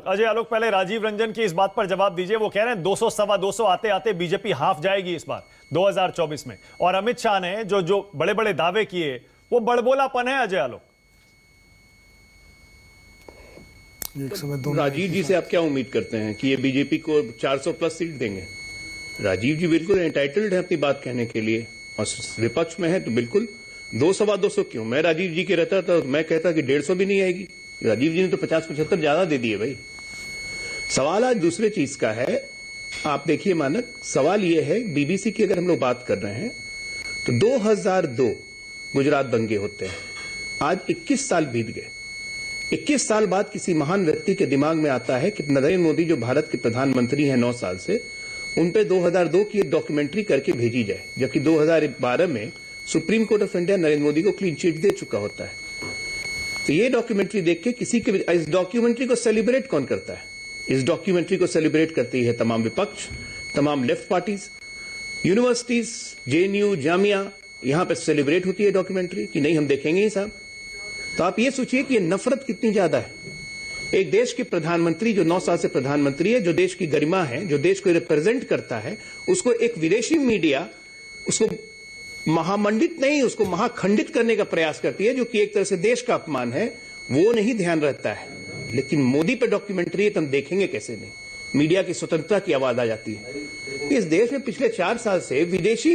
अजय आलोक, पहले राजीव रंजन की इस बात पर जवाब दीजिए। वो कह रहे हैं 200 सवा 200 आते आते बीजेपी हाफ जाएगी इस बार 2024 में। और अमित शाह ने जो बड़े बड़े दावे किए वो बड़बोलापन है। अजय आलोक, राजीव जी से आप क्या उम्मीद करते हैं कि ये बीजेपी को 400 प्लस सीट देंगे? राजीव जी बिल्कुल एंटाइटल्ड है अपनी बात कहने के लिए, और विपक्ष में है तो बिल्कुल 200 सवा 200 क्यों? मैं राजीव जी के रहता तो मैं कहता कि 150 भी नहीं आएगी। राजीव जी ने तो 50-75 ज्यादा दे दिए भाई। सवाल आज दूसरे चीज का है। आप देखिए मानक, सवाल यह है बीबीसी की अगर हम लोग बात कर रहे हैं तो 2002 गुजरात दंगे होते हैं, आज 21 साल बीत गए। 21 साल बाद किसी महान व्यक्ति के दिमाग में आता है कि नरेंद्र मोदी जो भारत के प्रधानमंत्री हैं 9 साल से, उन पे 2002 की एक डॉक्यूमेंट्री करके भेजी जाए, जबकि 2012 में supreme court of India Narendra Modi को क्लीन चिट दे चुका होता है। तो ये डॉक्यूमेंट्री देख के किसी के, इस डॉक्यूमेंट्री को सेलिब्रेट कौन करता है? इस डॉक्यूमेंट्री को सेलिब्रेट करती है तमाम विपक्ष, तमाम left parties, universities, JNU, Jamia, यहां पे सेलिब्रेट होती है डॉक्यूमेंट्री कि नहीं हम देखेंगे ही साहब। तो आप ये सोचिए कि ये नफरत कितनी ज्यादा है। एक देश के प्रधानमंत्री जो 9 साल से प्रधानमंत्री है, जो देश की गरिमा है, जो देश को रिप्रेजेंट करता है, उसको एक विदेशी मीडिया उसको महामंडित नहीं, उसको महाखंडित करने का प्रयास करती है, जो कि एक तरह से देश का अपमान है। वो नहीं ध्यान रहता है। लेकिन मोदी पे डॉक्यूमेंट्री है तो हम देखेंगे कैसे नहीं? मीडिया की स्वतंत्रता की आवाज आ जाती है। इस देश में पिछले 4 साल से विदेशी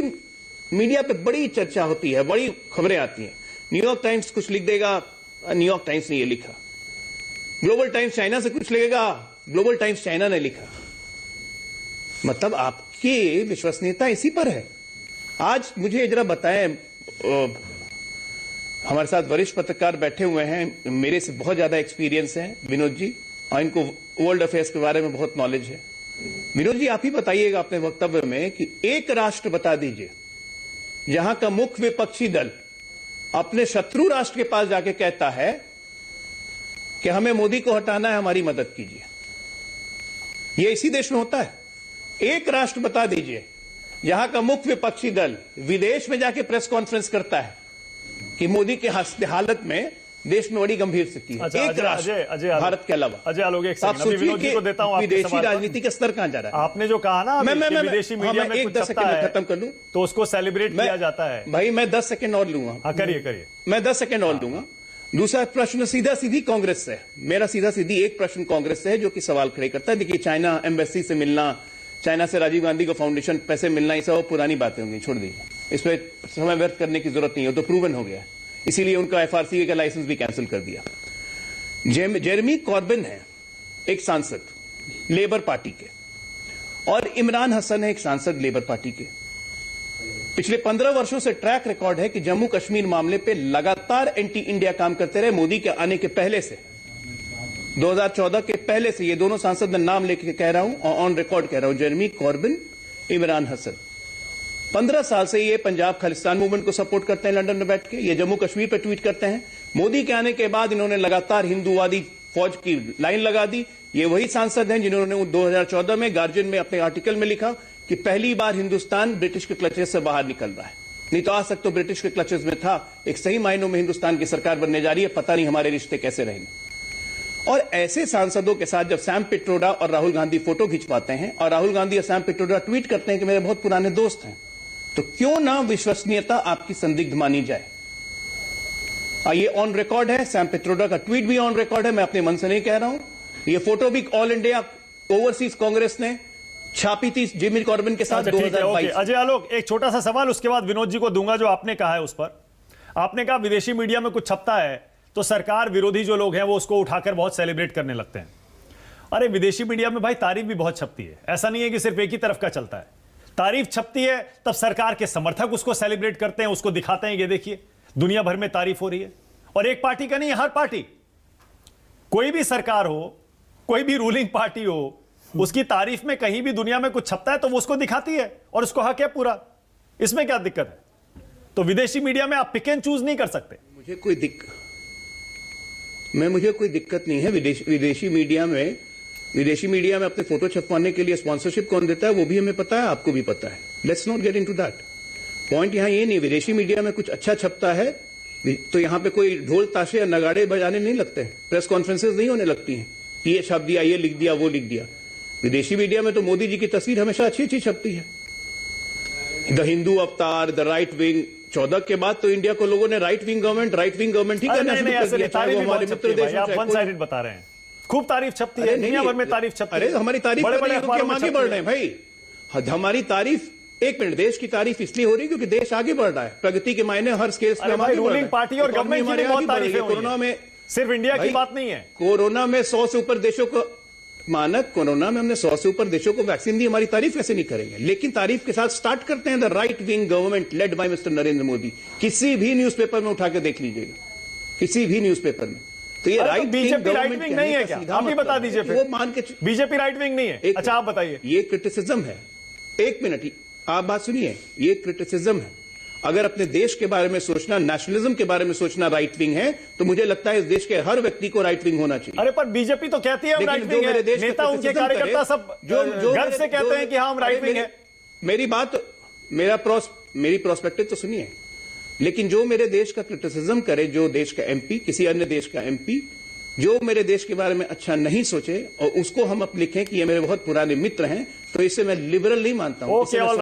मीडिया पे बड़ी चर्चा होती है, बड़ी खबरें आती हैं। न्यूयॉर्क टाइम्स कुछ लिख देगा, न्यूयॉर्क टाइम्स ने ये लिखा। ग्लोबल टाइम्स चाइना से कुछ लिखेगा, ग्लोबल टाइम्स चाइना ने लिखा। मतलब आपकी विश्वसनीयता इसी पर है। आज मुझे जरा बताएं, हमारे साथ वरिष्ठ पत्रकार बैठे हुए हैं, मेरे से बहुत ज्यादा एक्सपीरियंस है, विनोद जी, और इनको वर्ल्ड अफेयर्स के बारे में बहुत नॉलेज है। विनोद जी, आप ही बताइएगा अपने वक्तव्य में कि एक राष्ट्र बता दीजिए जहां का मुख्य विपक्षी दल अपने शत्रु राष्ट्र के पास जाके कहता है कि हमें मोदी को हटाना है, हमारी मदद कीजिए। यह इसी देश में होता है। एक राष्ट्र बता दीजिए जहां का मुख्य विपक्षी दल विदेश में जाके प्रेस कॉन्फ्रेंस करता है कि मोदी के हालत में देश में बड़ी गंभीर स्थिति है। एक राष्ट्र भारत के अलावा। अजय आलोक, एक आप सोचिए कि विदेशी राजनीति का स्तर कहां जा रहा है? आपने जो कहा ना, मैं विदेशी मीडिया में एक 10 सेकंड में खत्म कर लूं तो उसको सेलिब्रेट किया जाता है। भाई मैं 10 सेकंड और लूंगा। हाँ, करिए। मैं 10 सेकंड और लूंगा। दूसरा प्रश्न सीधा सीधी कांग्रेस से, मेरा सीधा सीधी एक प्रश्न कांग्रेस से है जो कि सवाल खड़े करता है। देखिए, चाइना एम्बेसी से मिलना, चाइना से राजीव गांधी को फाउंडेशन पैसे मिलना, ये सब पुरानी बातें होंगी, छोड़ दीजिए। इस पर समय व्यर्थ करने की जरूरत नहीं है, तो प्रूवन हो गया है। इसीलिए उनका एफआरसीए का लाइसेंस भी कैंसिल कर दिया। जेरेमी कॉर्बिन है एक सांसद लेबर पार्टी के, और इमरान हसन है एक सांसद लेबर पार्टी के। पिछले 15 वर्षों से ट्रैक रिकॉर्ड है कि जम्मू कश्मीर मामले पे लगातार एंटी इंडिया काम करते रहे, मोदी के आने के पहले से, 2014 के पहले से। ये दोनों सांसद मैं नाम लेके कह रहा हूं और ऑन रिकॉर्ड कह रहा हूं, जेरेमी कॉर्बिन, इमरान हसन। 15 साल से ये पंजाब खालिस्तान मूवमेंट को सपोर्ट करते हैं लंदन में बैठ के, ये जम्मू कश्मीर पर ट्वीट करते हैं। मोदी के आने के बाद इन्होंने लगातार हिंदूवादी फौज की लाइन लगा दी। ये वही सांसद हैं जिन्होंने 2014 में गार्जियन में अपने आर्टिकल में लिखा कि पहली बार हिंदुस्तान ब्रिटिश के क्लचेस से बाहर निकल रहा है। नहीं तो आज तक तो ब्रिटिश के क्लचेस में था। एक सही मायनों में हिंदुस्तान की सरकार बनने जा रही है, पता नहीं हमारे रिश्ते कैसे रहेंगे। और ऐसे सांसदों के साथ जब सैम पिट्रोडा और राहुल गांधी फोटो खिंचवाते हैं, और राहुल गांधी और सैम पिट्रोडा ट्वीट करते हैं कि मेरे बहुत पुराने दोस्त हैं, तो क्यों ना विश्वसनीयता आपकी संदिग्ध मानी जाए? ये ऑन रिकॉर्ड है, सैम पिट्रोडा का ट्वीट भी ऑन रिकॉर्ड है, मैं अपने मन से नहीं कह रहा हूं। ये फोटो भी ऑल इंडिया ओवरसीज कांग्रेस ने छापी थी जेरेमी कॉर्बिन के साथ 2022। अजय आलोक, एक छोटा सा सवाल, उसके बाद विनोद जी को दूंगा। जो आपने कहा है उस पर, आपने कहा विदेशी मीडिया में कुछ छपता है तो सरकार विरोधी जो लोग हैं वो उसको उठाकर बहुत सेलिब्रेट करने लगते हैं। अरे विदेशी मीडिया में भाई तारीफ भी बहुत छपती है, ऐसा नहीं है कि सिर्फ एक ही तरफ का चलता है। तारीफ छपती है तब सरकार के समर्थक उसको सेलिब्रेट करते हैं, उसको दिखाते हैं, ये देखिए दुनिया भर में तारीफ हो रही है। और एक पार्टी का नहीं, हर पार्टी, कोई भी सरकार हो, कोई भी रूलिंग पार्टी हो, उसकी तारीफ में कहीं भी दुनिया में कुछ छपता है तो वो उसको दिखाती है और उसको हक है पूरा। इसमें क्या दिक्कत है? तो विदेशी मीडिया में आप पिक एंड चूज नहीं कर सकते। मुझे कोई दिक्कत नहीं है। विदेशी मीडिया में अपने फोटो छपवाने के लिए स्पॉन्सरशिप कौन देता है वो भी हमें पता है, आपको भी पता है। Let's not get into that. Point यहां ये नहीं, विदेशी मीडिया में कुछ अच्छा छपता है तो यहां पे कोई ढोल ताशे या नगाड़े बजाने नहीं लगते, प्रेस कॉन्फ्रेंसेस नहीं होने लगती हैं। ये छाप दिया, ये लिख दिया, वो लिख दिया। विदेशी मीडिया में तो मोदी जी की तस्वीर हमेशा अच्छी अच्छी छपती है। द हिंदू अवतार, द राइट विंग। 14 के बाद तो इंडिया को लोगों ने राइट विंग गवर्नमेंट ही कहना शुरू कर दिया, चाहे वो हमारे मित्र देश आप वन साइडेड बता रहे हैं। खूब तारीफ छपती है, दुनिया भर में तारीफ छपती है। अरे हमारी तारीफ बड़े कर रही बड़े है क्योंकि हम अखबारों में आगे छपती बढ़ रहे हैं भाई। हमारी तारीफ, एक मिनट, देश की तारीफ इसलिए हो रही है क्योंकि देश आगे बढ़ रहा है। प्रगति के मायने हर स्केल पे हम आगे बढ़ रहे रूलिंग हैं। पार्टी और इकोनॉमी गवर्नमेंट की हमारी बहुत आगे बढ़ रही है। तारीफें हुई कोरोना हैं। में सिर्फ इंडिया की भाई, बात नहीं है। कोरोना में 100 से ऊपर देशों को मानक, कोरोना में हमने 100 से ऊपर देशों को वैक्सीन दी, हमारी तारीफ कैसे नहीं करेंगे। लेकिन तारीफ के साथ स्टार्ट करते हैं the right wing government led by mister Narendra Modi. किसी भी न्यूज़पेपर में उठा के देख लीजिएगा, किसी भी न्यूज़पेपर में। तो ये राइट बीजेपी राइट विंग नहीं है क्या? आप ही बता दीजिए फिर। वो मान के बीजेपी राइट विंग नहीं है। अच्छा, आप बताइए। ये क्रिटिसिज्म है। एक मिनट, आप बात सुनिए, ये क्रिटिसिज्म है। अगर अपने देश के बारे में सोचना, नेशनलिज्म के बारे में सोचना राइट विंग है, तो मुझे लगता है इस देश के हर व्यक्ति को राइट विंग होना चाहिए। अरे पर बीजेपी तो कहती है हम राइट विंग है। नेता, उनके कार्यकर्ता सब गर्व से कहते हैं कि हाँ हम राइट विंग है। मेरी बात, मेरी प्रोस्पेक्टिव तो सुनिए। लेकिन जो मेरे देश का क्रिटिसिज्म करे, जो देश का एमपी, किसी अन्य देश का एमपी, जो मेरे देश के बारे में अच्छा नहीं सोचे और उसको हम अब लिखें कि ये मेरे बहुत पुराने मित्र हैं, तो इसे मैं लिबरल नहीं मानता हूं।